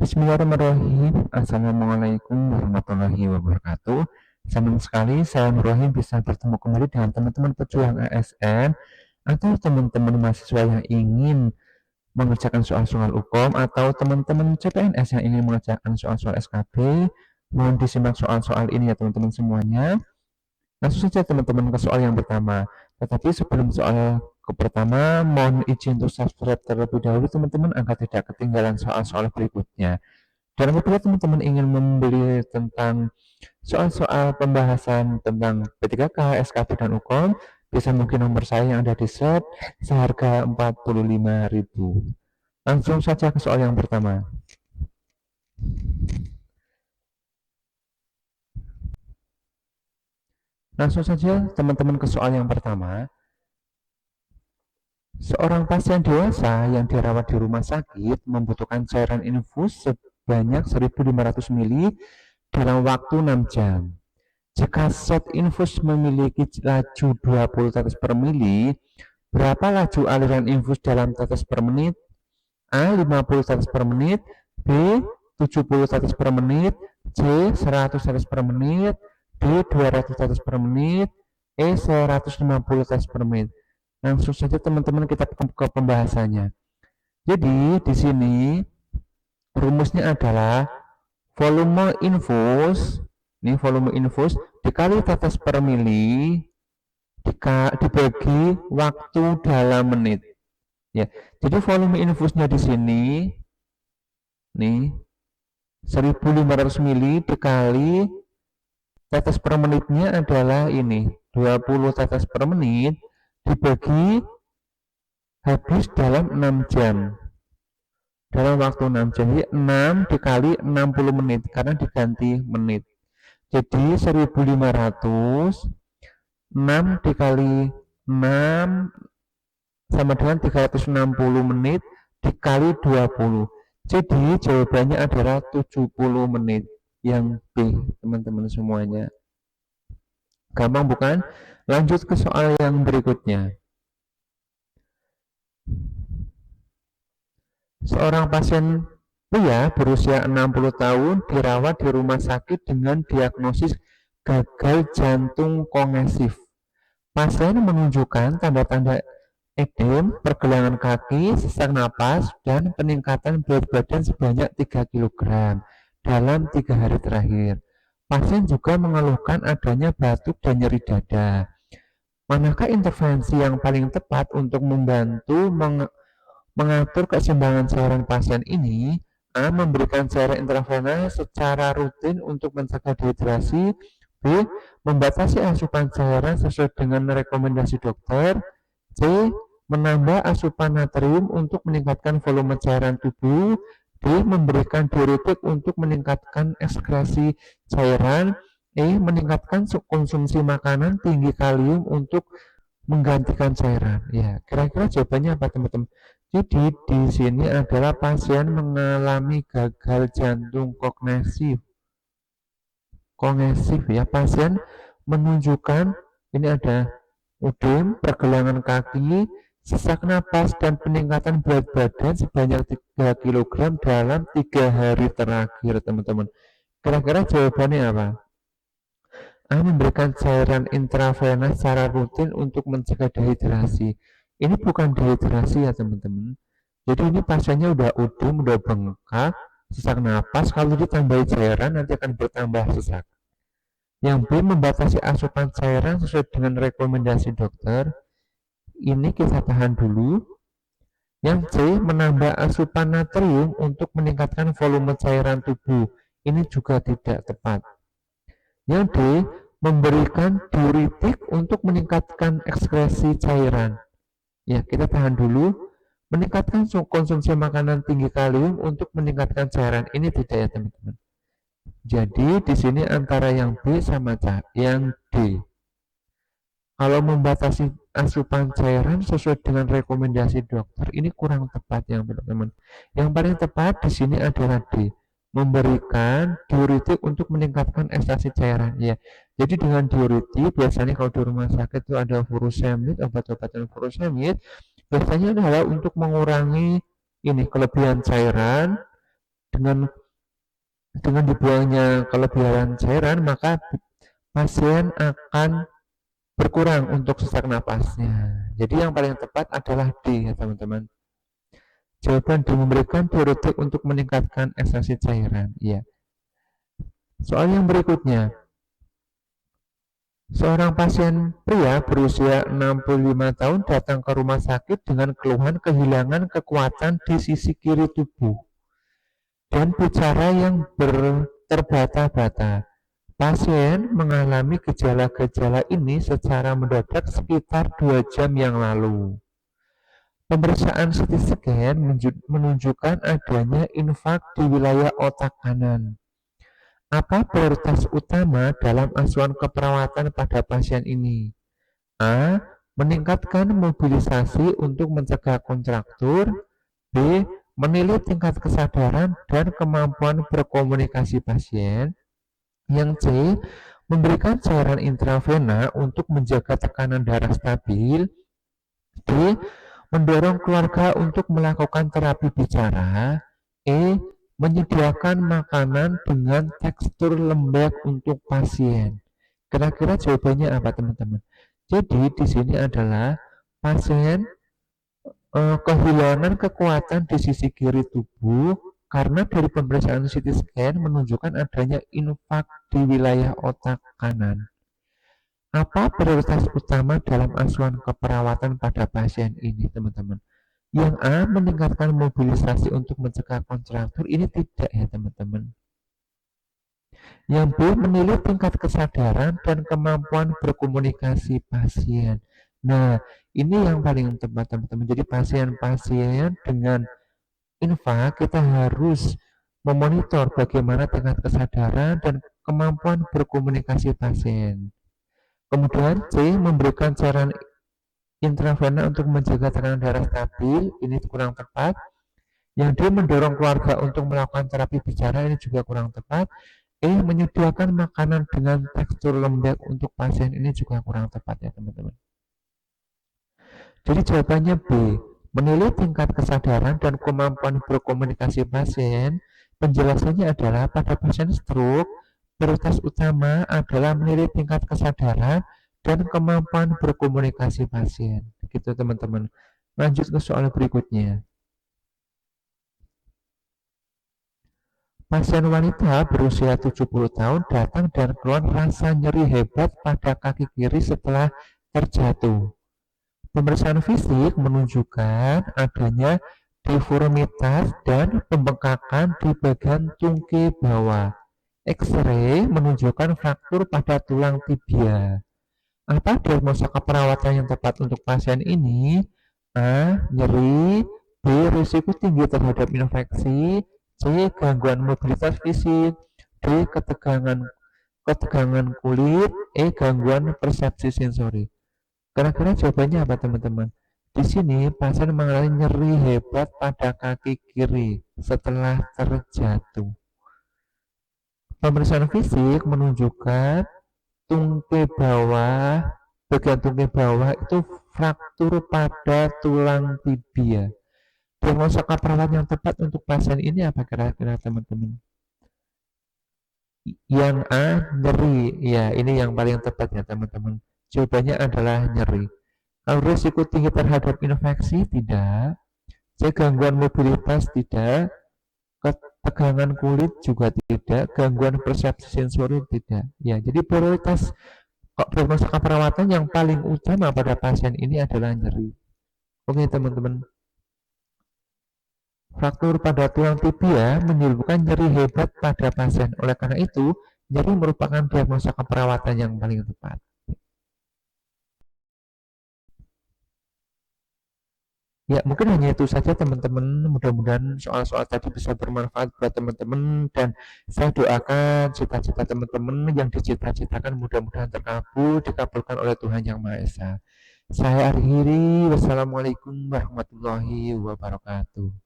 Bismillahirrahmanirrahim. Assalamualaikum warahmatullahi wabarakatuh. Senang sekali saya Nurrahim bisa bertemu kembali dengan teman-teman pejuang ASN atau teman-teman mahasiswa yang ingin mengerjakan soal-soal hukum atau teman-teman CPNS yang ingin mengerjakan soal-soal SKB. Mohon disimak soal-soal ini ya teman-teman semuanya. Langsung saja teman-teman ke soal yang pertama. Tetapi sebelum soal pertama, mohon izin untuk subscribe terlebih dahulu teman-teman agar tidak ketinggalan soal-soal berikutnya. Dan apabila teman-teman ingin membeli tentang soal-soal pembahasan tentang P3K, SKB, dan UKOM, bisa mungkin nomor saya yang ada di set seharga 45.000. Langsung saja ke soal yang pertama. Langsung saja teman-teman ke soal yang pertama. Seorang pasien dewasa yang dirawat di rumah sakit membutuhkan cairan infus sebanyak 1.500 ml dalam waktu 6 jam. Jika set infus memiliki laju 20 tetes per mili, berapa laju aliran infus dalam tetes per menit? A. 50 tetes per menit, B. 70 tetes per menit, C. 100 tetes per menit, D. 200 tetes per menit, E. 150 tetes per menit. Langsung saja teman-teman kita ke pembahasannya. Jadi di sini rumusnya adalah volume infus, ini volume infus dikali tetes per mili dibagi waktu dalam menit. Ya, jadi volume infusnya di sini nih 1.500 mili dikali tetes per menitnya adalah ini 20 tetes per menit dibagi habis dalam 6 jam. Dalam waktu 6 jam, jadi 6 dikali 60 menit karena diganti menit. Jadi 1.500, 6 dikali 6 sama dengan 360 menit dikali 20. Jadi jawabannya adalah 70 menit. Yang B, teman-teman semuanya. Gampang bukan? Lanjut ke soal yang berikutnya. Seorang pasien pria berusia 60 tahun dirawat di rumah sakit dengan diagnosis gagal jantung kongesif. Pasien menunjukkan tanda-tanda edem, pergelangan kaki, sesak napas, dan peningkatan berat badan sebanyak 3 kg dalam 3 hari terakhir. Pasien juga mengeluhkan adanya batuk dan nyeri dada. Manakah intervensi yang paling tepat untuk membantu mengatur keseimbangan cairan pasien ini? A. Memberikan cairan intravenous secara rutin untuk mencegah dehidrasi. B. Membatasi asupan cairan sesuai dengan rekomendasi dokter. C. Menambah asupan natrium untuk meningkatkan volume cairan tubuh. D. Memberikan diuretik untuk meningkatkan ekskresi cairan. E. Meningkatkan konsumsi makanan tinggi kalium untuk menggantikan cairan. Ya, kira-kira jawabannya apa teman-teman? Jadi di sini adalah pasien mengalami gagal jantung kongesif ya. Pasien menunjukkan ini ada edem, pergelangan kaki, sesak napas, dan peningkatan berat badan sebanyak 3 kg dalam 3 hari terakhir teman-teman. Kira-kira jawabannya apa? A. Memberikan cairan intravenous secara rutin untuk mencegah dehidrasi. Ini bukan dehidrasi ya teman-teman. Jadi ini pasiennya udah udem, udah bengkak, sesak napas. Kalau ditambahi cairan nanti akan bertambah sesak. Yang B. Membatasi asupan cairan sesuai dengan rekomendasi dokter. Ini kita tahan dulu. Yang C. Menambah asupan natrium untuk meningkatkan volume cairan tubuh. Ini juga tidak tepat. Yang D. Memberikan diuretik untuk meningkatkan ekskresi cairan. Ya, kita tahan dulu. Meningkatkan konsumsi makanan tinggi kalium untuk meningkatkan cairan. Ini tidak ya teman-teman. Jadi di sini antara yang B sama yang D. Kalau membatasi asupan cairan sesuai dengan rekomendasi dokter, ini kurang tepat ya teman-teman. Yang paling tepat di sini adalah D. Memberikan diuretik untuk meningkatkan ekstraksi cairan ya. Jadi dengan diuretik biasanya kalau di rumah sakit itu ada furosemid, obat-obatan furosemid biasanya adalah untuk mengurangi ini kelebihan cairan Dengan dibuangnya kelebihan cairan, maka pasien akan berkurang untuk sesak napasnya. Jadi yang paling tepat adalah D ya teman-teman. Jawaban D, memberikan diuretik untuk meningkatkan ekstraksi cairan. Ya. Soal yang berikutnya. Seorang pasien pria berusia 65 tahun datang ke rumah sakit dengan keluhan kehilangan kekuatan di sisi kiri tubuh dan bicara yang terbata-bata. Pasien mengalami gejala-gejala ini secara mendadak sekitar 2 jam yang lalu. Pemeriksaan CT scan menunjukkan adanya infak di wilayah otak kanan. Apa prioritas utama dalam asuhan keperawatan pada pasien ini? A. Meningkatkan mobilisasi untuk mencegah kontraktur. B. Menilai tingkat kesadaran dan kemampuan berkomunikasi pasien. Yang C. Memberikan cairan intravena untuk menjaga tekanan darah stabil. D. Mendorong keluarga untuk melakukan terapi bicara. E. Menyediakan makanan dengan tekstur lembek untuk pasien. Kira-kira jawabannya apa teman-teman? Jadi di sini adalah pasien kehilangan kekuatan di sisi kiri tubuh karena dari pemeriksaan CT scan menunjukkan adanya infak di wilayah otak kanan. Apa prioritas utama dalam asuhan keperawatan pada pasien ini, teman-teman? Yang A, meningkatkan mobilisasi untuk mencegah kontraktur, ini tidak ya, teman-teman. Yang B, menilai tingkat kesadaran dan kemampuan berkomunikasi pasien. Nah, ini yang paling tepat, teman-teman. Jadi pasien-pasien dengan infak, kita harus memonitor bagaimana tingkat kesadaran dan kemampuan berkomunikasi pasien. Kemudian C, memberikan cairan intravena untuk menjaga tekanan darah stabil, ini kurang tepat. Yang D, mendorong keluarga untuk melakukan terapi bicara, ini juga kurang tepat. E, menyediakan makanan dengan tekstur lembek untuk pasien, ini juga kurang tepat ya teman-teman. Jadi jawabannya B, menilai tingkat kesadaran dan kemampuan berkomunikasi pasien. Penjelasannya adalah pada pasien stroke, prioritas utama adalah menilai tingkat kesadaran dan kemampuan berkomunikasi pasien. Gitu teman-teman. Lanjut ke soal berikutnya. Pasien wanita berusia 70 tahun datang dan keluar rasa nyeri hebat pada kaki kiri setelah terjatuh. Pemeriksaan fisik menunjukkan adanya deformitas dan pembengkakan di bagian tungkai bawah. X-ray menunjukkan fraktur pada tulang tibia. Apa diagnosa keperawatan yang tepat untuk pasien ini? A. Nyeri. B. Risiko tinggi terhadap infeksi. C. Gangguan mobilitas fisik. D. Ketegangan kulit. E. Gangguan persepsi sensori. Kira-kira jawabannya apa teman-teman? Di sini pasien mengalami nyeri hebat pada kaki kiri setelah terjatuh. Pemeriksaan fisik menunjukkan bagian tungkai bawah itu fraktur pada tulang tibia. Diagnosa keperawatan yang tepat untuk pasien ini apa kira-kira teman-teman? Yang A, nyeri. Ya, ini yang paling tepat ya teman-teman. Jawabannya adalah nyeri. Kalau risiko tinggi terhadap infeksi, tidak. C, gangguan mobilitas, tidak. Ketegangan kulit juga tidak. Gangguan persepsi sensori, tidak. Ya, jadi prioritas prognosa keperawatan yang paling utama pada pasien ini adalah nyeri. Oke teman-teman. Fraktur pada tulang tibia menimbulkan nyeri hebat pada pasien. Oleh karena itu, nyeri merupakan diagnosa keperawatan yang paling tepat. Ya, mungkin hanya itu saja teman-teman. Mudah-mudahan soal-soal tadi bisa bermanfaat buat teman-teman dan saya doakan cita-cita teman-teman yang dicita-citakan mudah-mudahan dikabulkan oleh Tuhan Yang Maha Esa. Saya akhiri, wassalamualaikum warahmatullahi wabarakatuh.